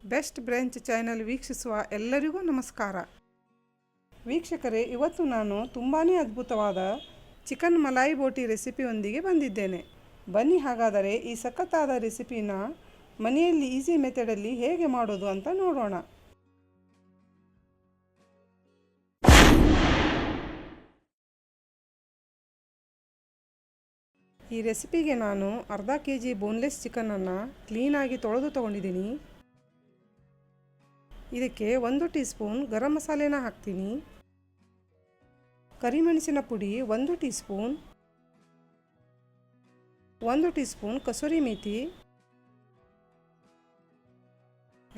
Best branch channel ವೀಕ್ಷಿಸುವ ಎಲ್ಲರಿಗೂ ನಮಸ್ಕಾರ. ವೀಕ್ಷಕರೇ, ಇವತ್ತು ನಾನು ತುಂಬಾ ಅದ್ಭುತವಾದ ಚಿಕನ್ ಮಲಾಯಿ ಬೋಟಿ ರೆಸಿಪಿಯೊಂದಿಗೆ ಬಂದಿದ್ದೇನೆ. ಬನ್ನಿ ಹಾಗಾದರೆ ಈ ಸಖತ್ತಾದ ರೆಸಿಪಿನ ಮನೆಯಲ್ಲಿ ಈಸಿ ಮೆಥಡಲ್ಲಿ ಹೇಗೆ ಮಾಡೋದು ಅಂತ ನೋಡೋಣ. ಈ ರೆಸಿಪಿಗೆ ನಾನು ಅರ್ಧ kg ಬೋನ್ಲೆಸ್ ಚಿಕನನ್ನು ಕ್ಲೀನಾಗಿ ತೊಳೆದು ತೊಗೊಂಡಿದ್ದೀನಿ. ಇದಕ್ಕೆ 1 ಟೀ ಸ್ಪೂನ್ ಗರಂ ಮಸಾಲೆನ ಹಾಕ್ತೀನಿ. ಕರಿಮೆಣಸಿನ ಪುಡಿ 1 tea spoon, 1 tea spoon kasuri methi,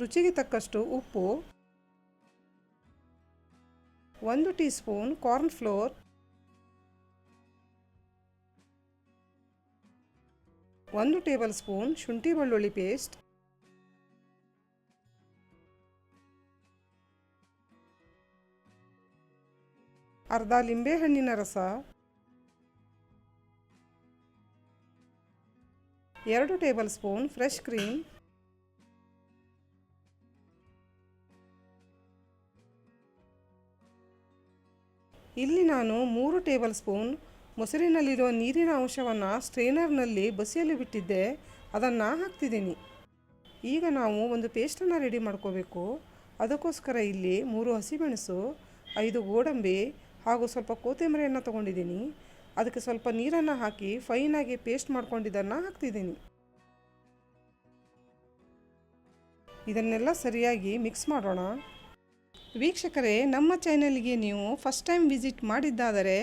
ರುಚಿಗೆ ತಕ್ಕಷ್ಟು ಉಪ್ಪು, 1 tea spoon corn flour, 1 table spoon ಶುಂಠಿ ಬೆಳ್ಳುಳ್ಳಿ ಪೇಸ್ಟ್, ಅರ್ಧ ಲಿಂಬೆ ಹಣ್ಣಿನ ರಸ, 2 ಟೇಬಲ್ ಸ್ಪೂನ್ ಫ್ರೆಶ್ ಕ್ರೀಮ್, ಇಲ್ಲಿ ನಾನು 3 ಟೇಬಲ್ ಸ್ಪೂನ್ ಮೊಸರಿನಲ್ಲಿರುವ ನೀರಿನ ಅಂಶವನ್ನು ಸ್ಟ್ರೈನರ್ನಲ್ಲಿ ಬಸಿಯಲು ಬಿಟ್ಟಿದ್ದೆ, ಅದನ್ನು ಹಾಕ್ತಿದ್ದೀನಿ. ಈಗ ನಾವು ಒಂದು ಪೇಸ್ಟನ್ನು ರೆಡಿ ಮಾಡ್ಕೋಬೇಕು. ಅದಕ್ಕೋಸ್ಕರ ಇಲ್ಲಿ 3 ಹಸಿಮೆಣಸು, 5 ಗೋಡಂಬಿ ಹಾಗೂ ಸ್ವಲ್ಪ ಕೊತ್ತಂಬರಿಯನ್ನು ತೊಗೊಂಡಿದ್ದೀನಿ. ಅದಕ್ಕೆ ಸ್ವಲ್ಪ ನೀರನ್ನು ಹಾಕಿ ಫೈನಾಗಿ ಪೇಸ್ಟ್ ಮಾಡ್ಕೊಂಡಿದ್ದನ್ನು ಹಾಕ್ತಿದ್ದೀನಿ. ಇದನ್ನೆಲ್ಲ ಸರಿಯಾಗಿ ಮಿಕ್ಸ್ ಮಾಡೋಣ. ವೀಕ್ಷಕರೇ, ನಮ್ಮ ಚಾನೆಲ್ಗೆ ನೀವು ಫಸ್ಟ್ ಟೈಮ್ ವಿಸಿಟ್ ಮಾಡಿದ್ದಾದರೆ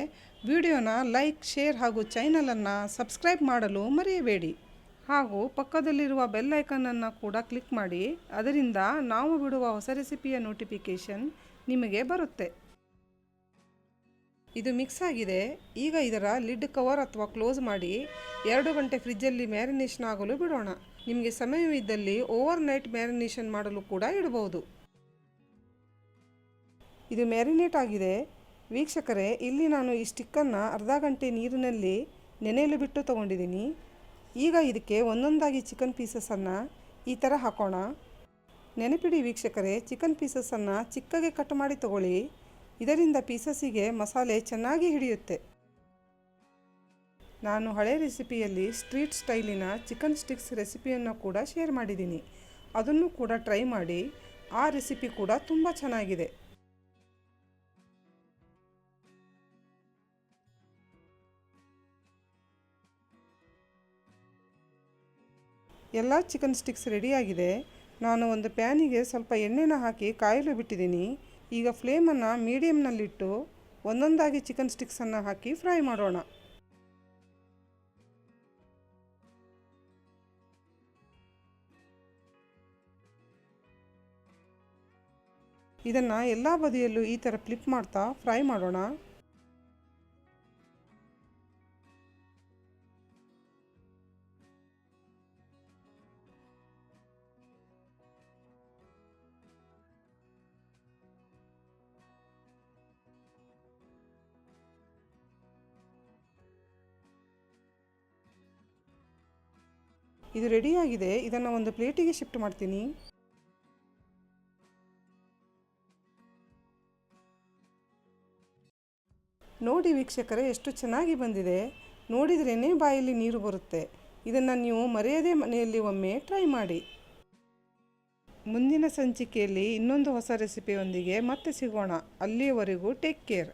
ವಿಡಿಯೋನ ಲೈಕ್, ಶೇರ್ ಹಾಗೂ ಚಾನಲನ್ನು ಸಬ್ಸ್ಕ್ರೈಬ್ ಮಾಡಲು ಮರೆಯಬೇಡಿ. ಹಾಗೂ ಪಕ್ಕದಲ್ಲಿರುವ ಬೆಲ್ ಐಕನನ್ನು ಕೂಡ ಕ್ಲಿಕ್ ಮಾಡಿ, ಅದರಿಂದ ನಾವು ಬಿಡುವ ಹೊಸ ರೆಸಿಪಿಯ ನೋಟಿಫಿಕೇಷನ್ ನಿಮಗೆ ಬರುತ್ತೆ. ಇದು ಮಿಕ್ಸ್ ಆಗಿದೆ. ಈಗ ಇದರ ಲಿಡ್ ಕವರ್ ಅಥವಾ ಕ್ಲೋಸ್ ಮಾಡಿ 2 ಗಂಟೆ ಫ್ರಿಜ್ಜಲ್ಲಿ ಮ್ಯಾರಿನೇಷನ್ ಆಗಲು ಬಿಡೋಣ. ನಿಮಗೆ ಸಮಯವಿದ್ದಲ್ಲಿ ಓವರ್ ನೈಟ್ ಮ್ಯಾರಿನೇಷನ್ ಮಾಡಲು ಕೂಡ ಇಡಬಹುದು. ಇದು ಮ್ಯಾರಿನೇಟ್ ಆಗಿದೆ. ವೀಕ್ಷಕರೇ, ಇಲ್ಲಿ ನಾನು ಈ ಸ್ಟಿಕ್ಕನ್ನು ಅರ್ಧ ಗಂಟೆ ನೀರಿನಲ್ಲಿ ನೆನೆಯಲು ಬಿಟ್ಟು ತೊಗೊಂಡಿದ್ದೀನಿ. ಈಗ ಇದಕ್ಕೆ ಒಂದೊಂದಾಗಿ ಚಿಕನ್ ಪೀಸಸನ್ನು ಈ ಥರ ಹಾಕೋಣ. ನೆನಪಿಡಿ ವೀಕ್ಷಕರೇ, ಚಿಕನ್ ಪೀಸಸನ್ನು ಚಿಕ್ಕಗೆ ಕಟ್ ಮಾಡಿ ತಗೊಳ್ಳಿ. ಇದರಿಂದ ಪೀಸಸ್ಸಿಗೆ ಮಸಾಲೆ ಚೆನ್ನಾಗಿ ಹಿಡಿಯುತ್ತೆ. ನಾನು ಹಳೆ ರೆಸಿಪಿಯಲ್ಲಿ ಸ್ಟ್ರೀಟ್ ಸ್ಟೈಲಿನ ಚಿಕನ್ ಸ್ಟಿಕ್ಸ್ ರೆಸಿಪಿಯನ್ನು ಕೂಡ ಶೇರ್ ಮಾಡಿದ್ದೀನಿ. ಅದನ್ನು ಕೂಡ ಟ್ರೈ ಮಾಡಿ. ಆ ರೆಸಿಪಿ ಕೂಡ ತುಂಬ ಚೆನ್ನಾಗಿದೆ. ಎಲ್ಲ ಚಿಕನ್ ಸ್ಟಿಕ್ಸ್ ರೆಡಿಯಾಗಿದೆ. ನಾನು ಒಂದು ಪ್ಯಾನಿಗೆ ಸ್ವಲ್ಪ ಎಣ್ಣೆನ ಹಾಕಿ ಕಾಯಲು ಬಿಟ್ಟಿದ್ದೀನಿ. ಈಗ ಫ್ಲೇಮನ್ನು ಮೀಡಿಯಮ್ನಲ್ಲಿಟ್ಟು ಒಂದೊಂದಾಗಿ ಚಿಕನ್ ಸ್ಟಿಕ್ಸನ್ನು ಹಾಕಿ ಫ್ರೈ ಮಾಡೋಣ. ಇದನ್ನು ಎಲ್ಲ ಬದಿಯಲ್ಲೂ ಈ ಥರ ಫ್ಲಿಪ್ ಮಾಡ್ತಾ ಫ್ರೈ ಮಾಡೋಣ. ಇದು ರೆಡಿಯಾಗಿದೆ. ಇದನ್ನು ಒಂದು ಪ್ಲೇಟಿಗೆ ಶಿಫ್ಟ್ ಮಾಡ್ತೀನಿ. ನೋಡಿ ವೀಕ್ಷಕರೇ, ಎಷ್ಟು ಚೆನ್ನಾಗಿ ಬಂದಿದೆ. ನೋಡಿದ್ರೇ ಬಾಯಲ್ಲಿ ನೀರು ಬರುತ್ತೆ. ಇದನ್ನು ನೀವು ಮರೆಯದೇ ಮನೆಯಲ್ಲಿ ಒಮ್ಮೆ ಟ್ರೈ ಮಾಡಿ. ಮುಂದಿನ ಸಂಚಿಕೆಯಲ್ಲಿ ಇನ್ನೊಂದು ಹೊಸ ರೆಸಿಪಿಯೊಂದಿಗೆ ಮತ್ತೆ ಸಿಗೋಣ. ಅಲ್ಲಿಯವರೆಗೂ ಟೇಕ್ ಕೇರ್.